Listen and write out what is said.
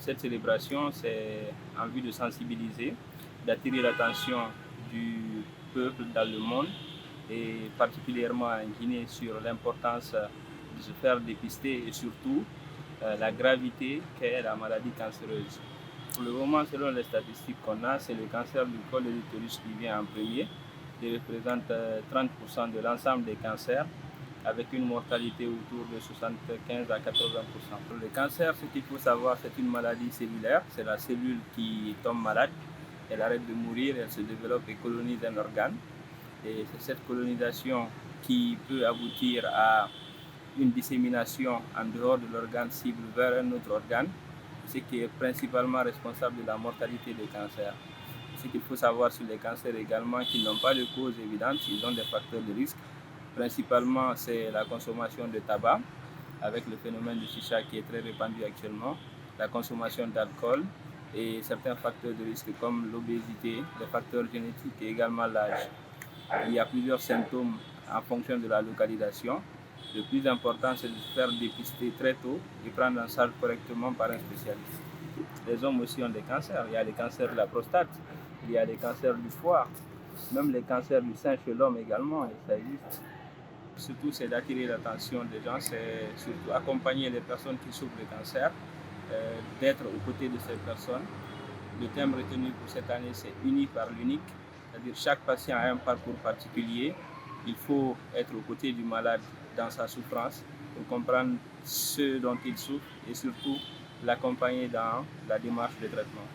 Cette célébration, c'est en vue de sensibiliser, d'attirer l'attention du peuple dans le monde et particulièrement en Guinée sur l'importance de se faire dépister et surtout la gravité qu'est la maladie cancéreuse. Pour le moment, selon les statistiques qu'on a, c'est le cancer du col de l'utérus qui vient en premier. Il représente 30% de l'ensemble des cancers, avec une mortalité autour de 75 à 80%. Pour le cancer, ce qu'il faut savoir, c'est une maladie cellulaire. C'est la cellule qui tombe malade, elle arrête de mourir, elle se développe et colonise un organe. Et c'est cette colonisation qui peut aboutir à une dissémination en dehors de l'organe cible vers un autre organe, ce qui est principalement responsable de la mortalité des cancers. Ce qu'il faut savoir sur les cancers également, qu'ils n'ont pas de cause évidente, ils ont des facteurs de risque. Principalement, c'est la consommation de tabac, avec le phénomène de chicha qui est très répandu actuellement, la consommation d'alcool et certains facteurs de risque comme l'obésité, les facteurs génétiques et également l'âge. Il y a plusieurs symptômes en fonction de la localisation. Le plus important, c'est de se faire dépister très tôt et prendre en charge correctement par un spécialiste. Les hommes aussi ont des cancers. Il y a les cancers de la prostate, il y a les cancers du foie, même les cancers du sein chez l'homme également, et ça existe. Surtout, c'est d'attirer l'attention des gens, c'est surtout accompagner les personnes qui souffrent de cancer, d'être aux côtés de ces personnes. Le thème retenu pour cette année, c'est uni par l'unique, c'est-à-dire chaque patient a un parcours particulier. Il faut être aux côtés du malade dans sa souffrance pour comprendre ce dont il souffre et surtout l'accompagner dans la démarche de traitement.